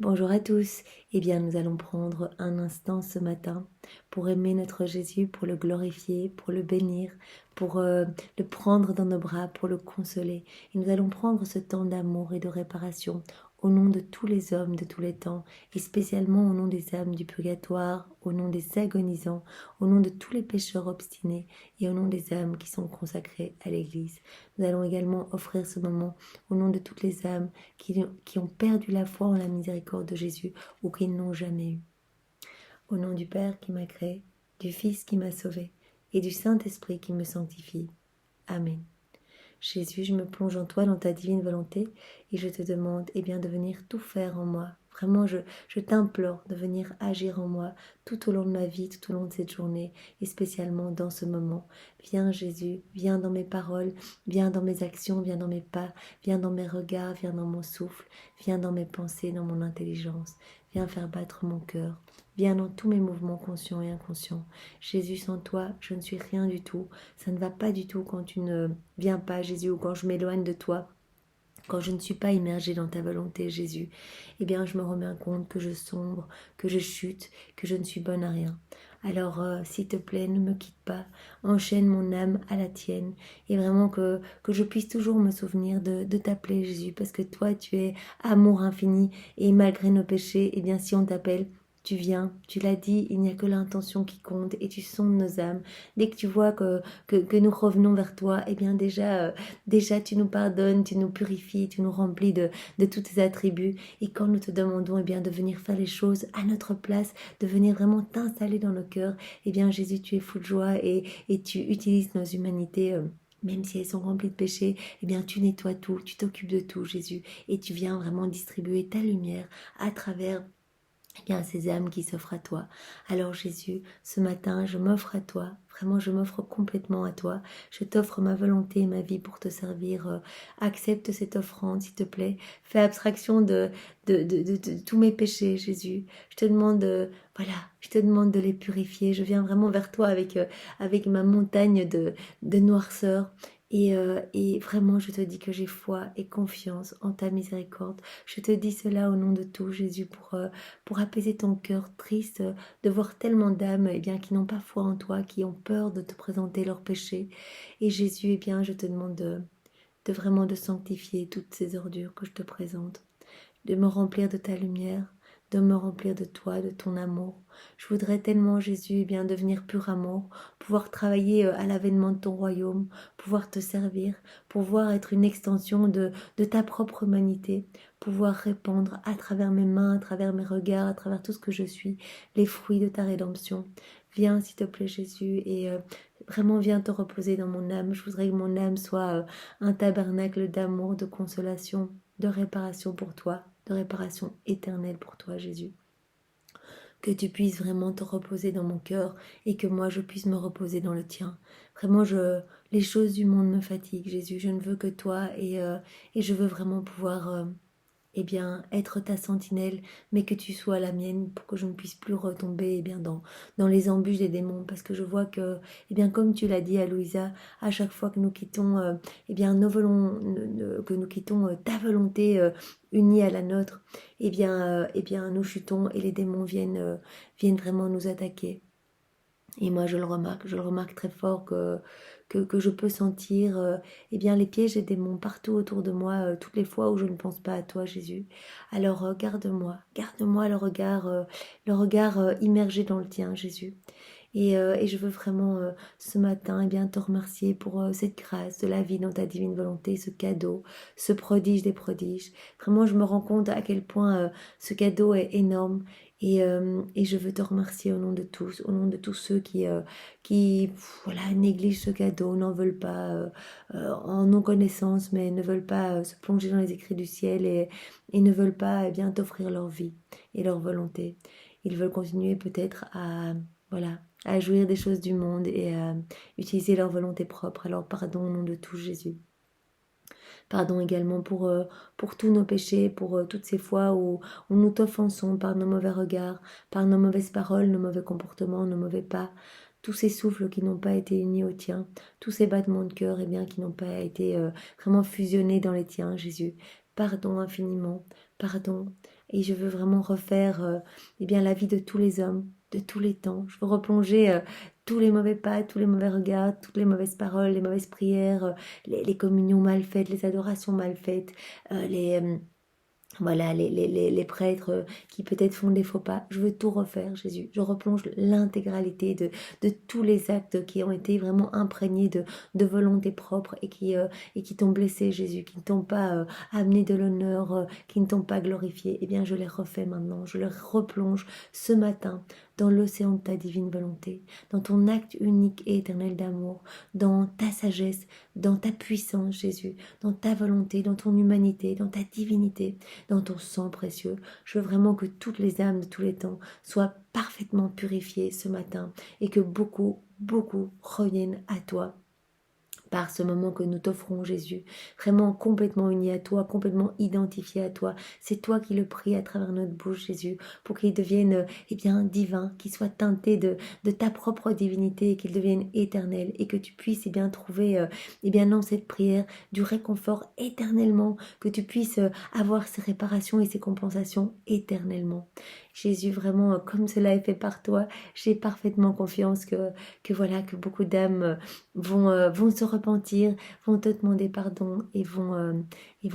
Bonjour à tous. Eh bien, nous allons prendre un instant ce matin pour aimer notre Jésus, pour le glorifier, pour le bénir, pour le prendre dans nos bras, pour le consoler. Et nous allons prendre ce temps d'amour et de réparation au nom de tous les hommes de tous les temps, et spécialement au nom des âmes du purgatoire, au nom des agonisants, au nom de tous les pécheurs obstinés et au nom des âmes qui sont consacrées à l'Église. Nous allons également offrir ce moment au nom de toutes les âmes qui ont perdu la foi en la miséricorde de Jésus ou qui ne l'ont jamais eu. Au nom du Père qui m'a créé, du Fils qui m'a sauvé et du Saint-Esprit qui me sanctifie. Amen. Jésus, je me plonge en toi dans ta divine volonté et je te demande de venir tout faire en moi. Vraiment, je t'implore de venir agir en moi tout au long de ma vie, tout au long de cette journée et spécialement dans ce moment. Viens Jésus, viens dans mes paroles, viens dans mes actions, viens dans mes pas, viens dans mes regards, viens dans mon souffle, viens dans mes pensées, dans mon intelligence. Viens faire battre mon cœur. Viens dans tous mes mouvements conscients et inconscients. Jésus, sans toi, je ne suis rien du tout. Ça ne va pas du tout quand tu ne viens pas, Jésus, ou quand je m'éloigne de toi. Quand je ne suis pas immergée dans ta volonté, Jésus, je me remets compte que je sombre, que je chute, que je ne suis bonne à rien. Alors, s'il te plaît, ne me quitte pas, enchaîne mon âme à la tienne, et vraiment que je puisse toujours me souvenir de t'appeler, Jésus, parce que toi, tu es amour infini, et malgré nos péchés, si on t'appelle, tu viens, tu l'as dit, il n'y a que l'intention qui compte, et tu sondes nos âmes. Dès que tu vois que nous revenons vers toi, déjà, tu nous pardonnes, tu nous purifies, tu nous remplis de tous tes attributs. Et quand nous te demandons de venir faire les choses à notre place, de venir vraiment t'installer dans nos cœurs, Jésus, tu es fou de joie et tu utilises nos humanités. Même si elles sont remplies de péchés, tu nettoies tout, tu t'occupes de tout, Jésus, et tu viens vraiment distribuer ta lumière à travers ces âmes qui s'offrent à toi. Alors Jésus, ce matin, je m'offre à toi. Vraiment, je m'offre complètement à toi. Je t'offre ma volonté et ma vie pour te servir. Accepte cette offrande, s'il te plaît. Fais abstraction de tous mes péchés, Jésus. Je te demande, je te demande de les purifier. Je viens vraiment vers toi avec ma montagne de noirceur. Et vraiment, je te dis que j'ai foi et confiance en ta miséricorde. Je te dis cela au nom de tout, Jésus, pour apaiser ton cœur triste de voir tellement d'âmes qui n'ont pas foi en toi, qui ont peur de te présenter leurs péchés. Et Jésus, je te demande de vraiment de sanctifier toutes ces ordures que je te présente, de me remplir de ta lumière, de me remplir de toi, de ton amour. Je voudrais tellement, Jésus, devenir pur amour, pouvoir travailler à l'avènement de ton royaume, pouvoir te servir, pouvoir être une extension de ta propre humanité, pouvoir répandre à travers mes mains, à travers mes regards, à travers tout ce que je suis, les fruits de ta rédemption. Viens, s'il te plaît, Jésus, et vraiment viens te reposer dans mon âme. Je voudrais que mon âme soit un tabernacle d'amour, de consolation, de réparation pour toi, de réparation éternelle pour toi, Jésus. Que tu puisses vraiment te reposer dans mon cœur et que moi je puisse me reposer dans le tien. Vraiment, les choses du monde me fatiguent, Jésus. Je ne veux que toi et je veux vraiment pouvoir être ta sentinelle, mais que tu sois la mienne pour que je ne puisse plus retomber dans les embûches des démons. Parce que je vois que, comme tu l'as dit à Louisa, à chaque fois que nous quittons, que nous quittons ta volonté unie à la nôtre, nous chutons et les démons viennent vraiment nous attaquer. Et moi, je le remarque très fort que je peux sentir les pièges des démons partout autour de moi, toutes les fois où je ne pense pas à toi, Jésus. Alors, garde-moi le regard immergé dans le tien, Jésus. Et je veux vraiment ce matin te remercier pour cette grâce de la vie dans ta divine volonté, ce cadeau, ce prodige des prodiges. Vraiment, je me rends compte à quel point ce cadeau est énorme. Et je veux te remercier au nom de tous, au nom de tous ceux qui négligent ce cadeau, n'en veulent pas en non-connaissance, mais ne veulent pas se plonger dans les écrits du ciel et ne veulent pas t'offrir leur vie et leur volonté. Ils veulent continuer peut-être à jouir des choses du monde et à utiliser leur volonté propre. Alors pardon au nom de tout Jésus. Pardon également pour tous nos péchés, pour toutes ces fois où nous t'offensons par nos mauvais regards, par nos mauvaises paroles, nos mauvais comportements, nos mauvais pas, tous ces souffles qui n'ont pas été unis aux tiens, tous ces battements de cœur qui n'ont pas été vraiment fusionnés dans les tiens, Jésus. Pardon infiniment, pardon. et je veux vraiment refaire eh bien, la vie de tous les hommes, de tous les temps. Je veux replonger tous les mauvais pas, tous les mauvais regards, toutes les mauvaises paroles, les mauvaises prières, les communions mal faites, les adorations mal faites, les... voilà, les prêtres qui peut-être font des faux pas. Je veux tout refaire, Jésus. Je replonge l'intégralité de tous les actes qui ont été vraiment imprégnés de volonté propre et qui t'ont blessé, Jésus, qui ne t'ont pas amené de l'honneur, qui ne t'ont pas glorifié. Eh bien, je les refais maintenant. Je les replonge ce matin dans l'océan de ta divine volonté, dans ton acte unique et éternel d'amour, dans ta sagesse, dans ta puissance, Jésus, dans ta volonté, dans ton humanité, dans ta divinité, dans ton sang précieux. Je veux vraiment que toutes les âmes de tous les temps soient parfaitement purifiées ce matin et que beaucoup, beaucoup reviennent à toi par ce moment que nous t'offrons, Jésus, vraiment complètement unis à toi, complètement identifiés à toi. C'est toi qui le pries à travers notre bouche, Jésus, pour qu'il devienne eh bien, divin, qu'il soit teinté de ta propre divinité et qu'il devienne éternel et que tu puisses eh bien, trouver eh bien, dans cette prière du réconfort éternellement, que tu puisses avoir ces réparations et ces compensations éternellement. Jésus, vraiment, comme cela est fait par toi, j'ai parfaitement confiance que voilà, que beaucoup d'âmes vont se repentir, vont te demander pardon et vont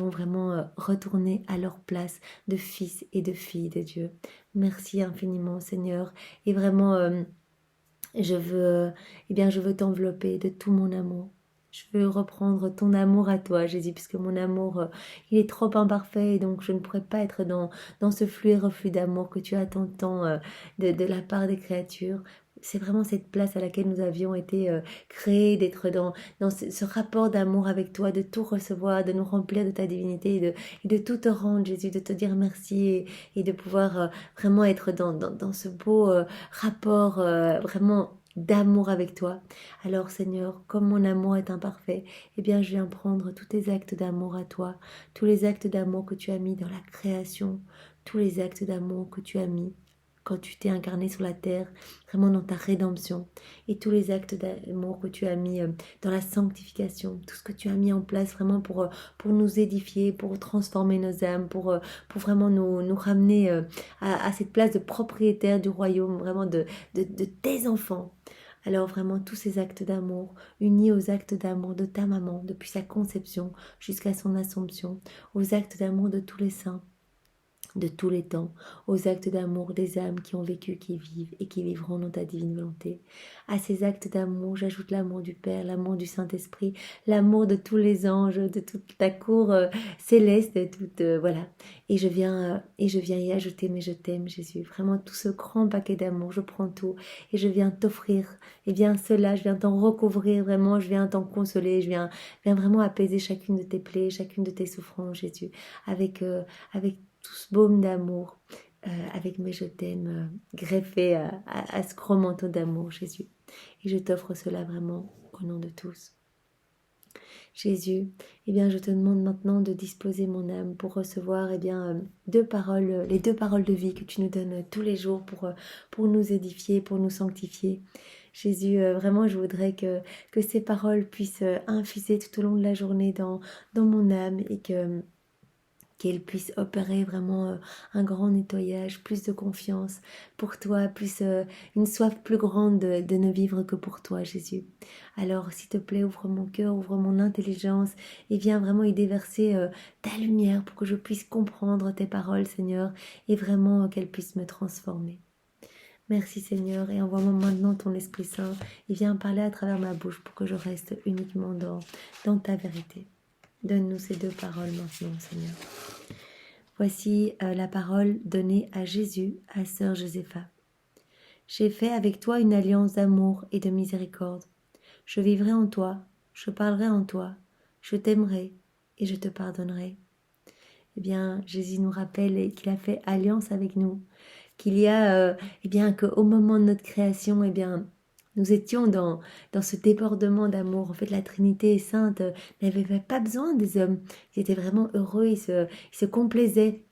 vraiment retourner à leur place de fils et de filles de Dieu. Merci infiniment, Seigneur. Et vraiment, je veux, eh bien, je veux t'envelopper de tout mon amour. Je veux reprendre ton amour à toi, Jésus, puisque mon amour, il est trop imparfait, et donc je ne pourrais pas être dans ce flux et reflux d'amour que tu attends tant de la part des créatures. C'est vraiment cette place à laquelle nous avions été créés, d'être dans ce rapport d'amour avec toi, de tout recevoir, de nous remplir de ta divinité et de tout te rendre, Jésus, de te dire merci et de pouvoir vraiment être dans ce beau rapport vraiment d'amour avec toi. Alors Seigneur, comme mon amour est imparfait, eh bien je viens prendre tous tes actes d'amour à toi, tous les actes d'amour que tu as mis dans la création, tous les actes d'amour que tu as mis quand tu t'es incarné sur la terre, vraiment dans ta rédemption, et tous les actes d'amour que tu as mis dans la sanctification, tout ce que tu as mis en place vraiment pour nous édifier, pour transformer nos âmes, pour vraiment nous ramener à cette place de propriétaire du royaume, vraiment de tes enfants. Alors vraiment tous ces actes d'amour, unis aux actes d'amour de ta maman, depuis sa conception jusqu'à son assomption, aux actes d'amour de tous les saints, de tous les temps, aux actes d'amour des âmes qui ont vécu, qui vivent et qui vivront dans ta divine volonté. À ces actes d'amour, j'ajoute l'amour du Père, l'amour du Saint-Esprit, l'amour de tous les anges, de toute ta cour céleste, de toute, voilà. Et je viens y ajouter, mais je t'aime, Jésus. Vraiment, tout ce grand paquet d'amour, je prends tout et je viens t'offrir. Et bien cela, je viens t'en recouvrir vraiment, je viens t'en consoler, viens vraiment apaiser chacune de tes plaies, chacune de tes souffrances, Jésus, avec tout ce baume d'amour, avec mes je t'aime greffés à ce gros manteau d'amour, Jésus. Et je t'offre cela vraiment au nom de tous. Jésus, eh bien, je te demande maintenant de disposer mon âme pour recevoir eh bien, les deux paroles de vie que tu nous donnes tous les jours pour nous édifier, pour nous sanctifier. Jésus, vraiment, je voudrais que ces paroles puissent infuser tout au long de la journée dans mon âme et qu'elle puisse opérer vraiment un grand nettoyage, plus de confiance pour toi, plus une soif plus grande de ne vivre que pour toi, Jésus. Alors, s'il te plaît, ouvre mon cœur, ouvre mon intelligence et viens vraiment y déverser ta lumière pour que je puisse comprendre tes paroles, Seigneur, et vraiment qu'elles puissent me transformer. Merci Seigneur, et envoie-moi maintenant ton Esprit Saint et viens parler à travers ma bouche pour que je reste uniquement dans ta vérité. Donne-nous ces deux paroles maintenant, Seigneur. Voici la parole donnée à Jésus, à sœur Josépha. J'ai fait avec toi une alliance d'amour et de miséricorde. Je vivrai en toi, je parlerai en toi, je t'aimerai et je te pardonnerai. Eh bien, Jésus nous rappelle qu'il a fait alliance avec nous, qu'il y a, eh bien, qu'au moment de notre création, eh bien, nous étions dans ce débordement d'amour. En fait, la Trinité sainte n'avait pas besoin des hommes. Ils étaient vraiment heureux, ils se complaisaient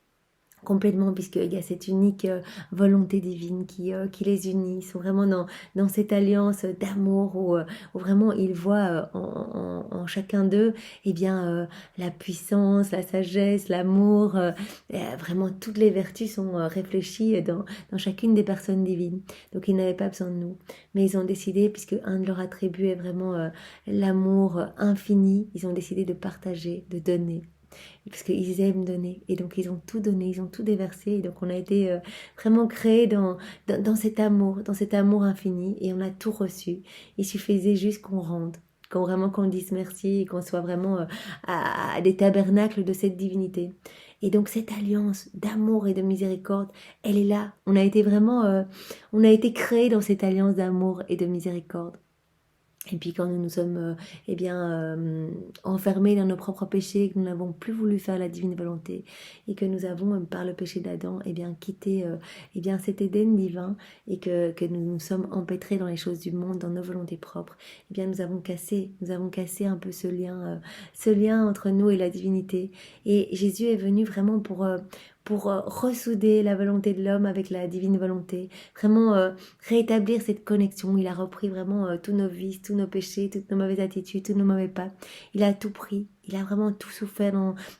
complètement, puisqu'il y a cette unique volonté divine qui les unit. Ils sont vraiment dans cette alliance d'amour où vraiment ils voient en chacun d'eux eh bien, la puissance, la sagesse, l'amour, vraiment toutes les vertus sont réfléchies dans chacune des personnes divines. Donc ils n'avaient pas besoin de nous. Mais ils ont décidé, puisque un de leurs attributs est vraiment l'amour infini, ils ont décidé de partager, de donner parce qu'ils aiment donner. Et donc, ils ont tout donné, ils ont tout déversé. Et donc, on a été vraiment créés dans cet amour infini. Et on a tout reçu. Il suffisait juste qu'on rende, qu'on dise merci et qu'on soit vraiment à des tabernacles de cette divinité. Et donc, cette alliance d'amour et de miséricorde, elle est là. On a été créés dans cette alliance d'amour et de miséricorde. Et puis quand nous nous sommes enfermés dans nos propres péchés, que nous n'avons plus voulu faire la divine volonté, et que nous avons, par le péché d'Adam, quitté cet Éden divin, et que nous nous sommes empêtrés dans les choses du monde, dans nos volontés propres, nous avons cassé un peu ce lien entre nous et la divinité. Et Jésus est venu vraiment pour ressouder la volonté de l'homme avec la divine volonté, vraiment rétablir cette connexion. Il a repris vraiment tous nos vices, tous nos péchés, toutes nos mauvaises attitudes, tous nos mauvais pas. Il a tout pris, il a vraiment tout souffert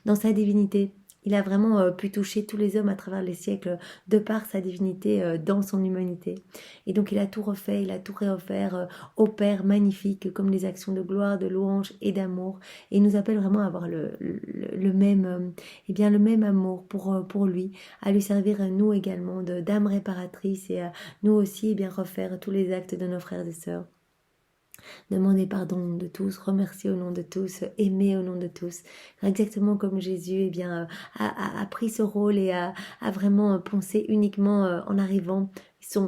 dans sa divinité. Il a vraiment pu toucher tous les hommes à travers les siècles de par sa divinité dans son humanité. Et donc il a tout refait, il a tout réoffert au Père magnifique, comme des actions de gloire, de louange et d'amour. Et il nous appelle vraiment à avoir le même amour pour lui, à lui servir nous également d'âme réparatrice et à nous aussi refaire tous les actes de nos frères et sœurs. Demander pardon au nom de tous, remercier au nom de tous, aimer au nom de tous. Exactement comme Jésus a pris ce rôle et a vraiment pensé uniquement en arrivant.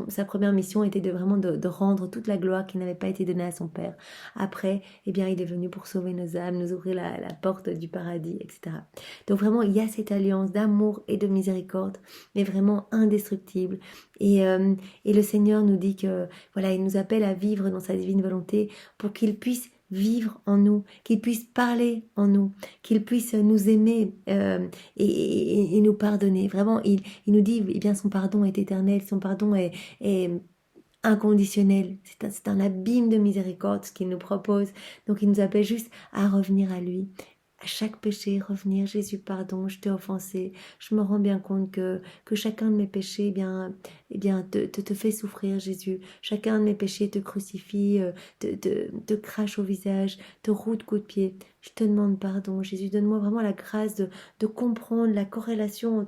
Sa première mission était de rendre toute la gloire qui n'avait pas été donnée à son Père. Après, il est venu pour sauver nos âmes, nous ouvrir la porte du paradis, etc. Donc vraiment, il y a cette alliance d'amour et de miséricorde, mais vraiment indestructible. Et le Seigneur nous dit que, voilà, il nous appelle à vivre dans sa divine volonté pour qu'il puisse vivre en nous, qu'il puisse parler en nous, qu'il puisse nous aimer et nous pardonner. Vraiment, il nous dit, son pardon est éternel, son pardon est inconditionnel. C'est un abîme de miséricorde ce qu'il nous propose. Donc, il nous appelle juste à revenir à lui. À chaque péché, revenir, Jésus, pardon, je t'ai offensé. Je me rends bien compte que chacun de mes péchés, te fait souffrir, Jésus. Chacun de mes péchés te crucifie, te crache au visage, te roue de coups de pied. Je te demande pardon, Jésus. Donne-moi vraiment la grâce de comprendre la corrélation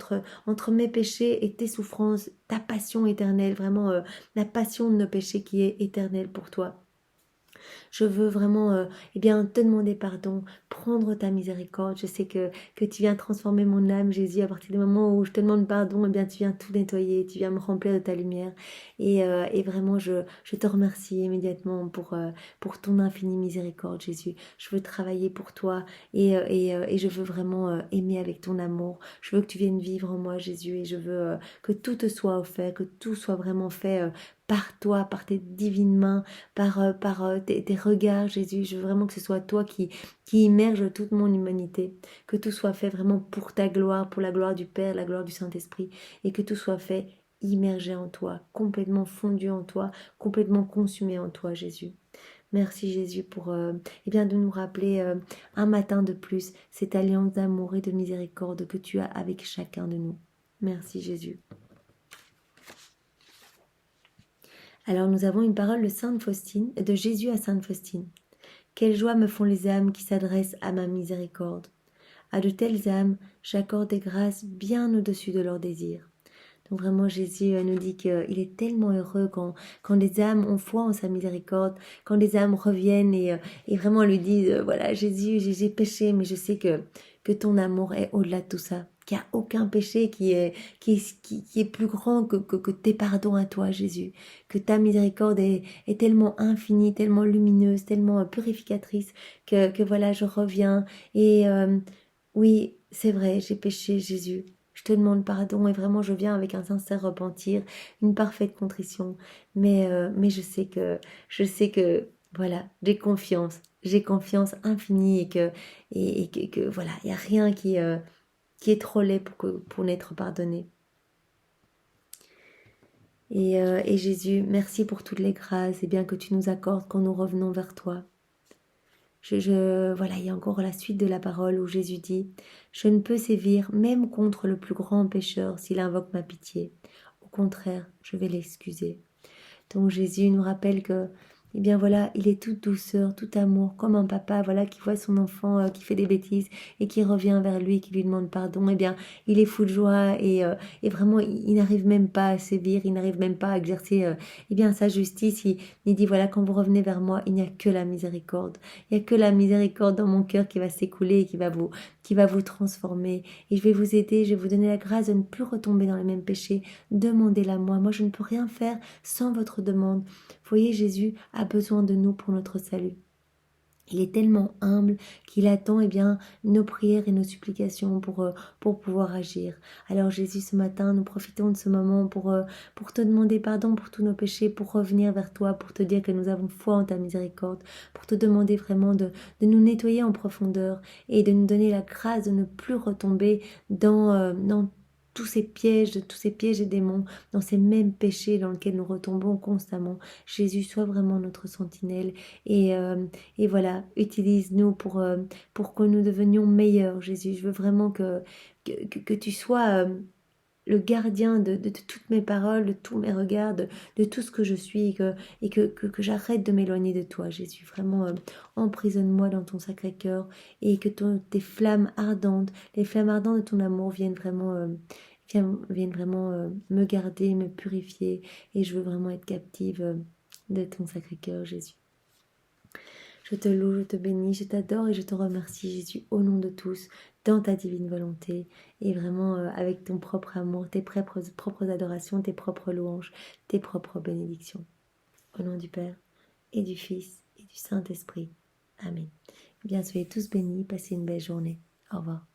entre mes péchés et tes souffrances, ta passion éternelle, vraiment la passion de nos péchés qui est éternelle pour toi. Je veux vraiment te demander pardon, prendre ta miséricorde. Je sais que tu viens transformer mon âme, Jésus, à partir du moment où je te demande pardon, tu viens tout nettoyer, tu viens me remplir de ta lumière. Et vraiment, je te remercie immédiatement pour ton infinie miséricorde, Jésus. Je veux travailler pour toi et je veux vraiment aimer avec ton amour. Je veux que tu viennes vivre en moi, Jésus, et je veux que tout te soit offert, que tout soit vraiment fait par toi, par tes divines mains, par tes regards, Jésus. Je veux vraiment que ce soit toi qui immerge toute mon humanité, que tout soit fait vraiment pour ta gloire, pour la gloire du Père, la gloire du Saint-Esprit, et que tout soit fait immergé en toi, complètement fondu en toi, complètement consumé en toi, Jésus. Merci Jésus pour de nous rappeler un matin de plus cette alliance d'amour et de miséricorde que tu as avec chacun de nous. Merci Jésus. Alors nous avons une parole de Sainte Faustine, de Jésus à Sainte Faustine. Quelle joie me font les âmes qui s'adressent à ma miséricorde. À de telles âmes, j'accorde des grâces bien au-dessus de leurs désirs. Donc vraiment, Jésus nous dit qu'il est tellement heureux quand des âmes ont foi en sa miséricorde, quand des âmes reviennent et vraiment lui disent, voilà Jésus, j'ai péché, mais je sais que ton amour est au-delà de tout ça. Qu'il n'y a aucun péché qui est plus grand que tes pardons à toi, Jésus. Que ta miséricorde est tellement infinie, tellement lumineuse, tellement purificatrice, que voilà, je reviens. Et oui, c'est vrai, j'ai péché, Jésus. Je te demande pardon et vraiment je viens avec un sincère repentir, une parfaite contrition. Mais je sais que voilà, j'ai confiance infinie et que voilà, il n'y a rien qui est trop laid pour n'être pardonné. Et Jésus, merci pour toutes les grâces et bien que tu nous accordes quand nous revenons vers toi. Voilà, il y a encore la suite de la parole où Jésus dit, je ne peux sévir même contre le plus grand pécheur s'il invoque ma pitié. Au contraire, je vais l'excuser. Donc Jésus nous rappelle que, eh bien voilà, il est toute douceur, tout amour, comme un papa, voilà, qui voit son enfant qui fait des bêtises et qui revient vers lui, qui lui demande pardon. Eh bien, il est fou de joie et vraiment, il n'arrive même pas à sévir, il n'arrive même pas à exercer, eh bien, sa justice. Il dit voilà, quand vous revenez vers moi, il n'y a que la miséricorde. Il n'y a que la miséricorde dans mon cœur qui va s'écouler et qui va vous transformer. Et je vais vous aider, je vais vous donner la grâce de ne plus retomber dans les mêmes péchés. Demandez-la moi. Moi, je ne peux rien faire sans votre demande. Vous voyez, Jésus a besoin de nous pour notre salut. Il est tellement humble qu'il attend eh bien, nos prières et nos supplications pour pouvoir agir. Alors Jésus, ce matin, nous profitons de ce moment pour te demander pardon pour tous nos péchés, pour revenir vers toi, pour te dire que nous avons foi en ta miséricorde, pour te demander vraiment de nous nettoyer en profondeur et de nous donner la grâce de ne plus retomber dans tous ces pièges et démons, dans ces mêmes péchés dans lesquels nous retombons constamment. Jésus, sois vraiment notre sentinelle et voilà, utilise-nous pour que nous devenions meilleurs, Jésus. Je veux vraiment que tu sois le gardien de toutes mes paroles, de tous mes regards, de tout ce que je suis et que j'arrête de m'éloigner de toi, Jésus. Vraiment, emprisonne-moi dans ton sacré cœur et que tes flammes ardentes, les flammes ardentes de ton amour viennent vraiment me garder, me purifier et je veux vraiment être captive de ton sacré cœur, Jésus. Je te loue, je te bénis, je t'adore et je te remercie, Jésus, au nom de tous, dans ta divine volonté et vraiment avec ton propre amour, tes propres adorations, tes propres louanges, tes propres bénédictions. Au nom du Père et du Fils et du Saint-Esprit. Amen. Bien, soyez tous bénis, passez une belle journée. Au revoir.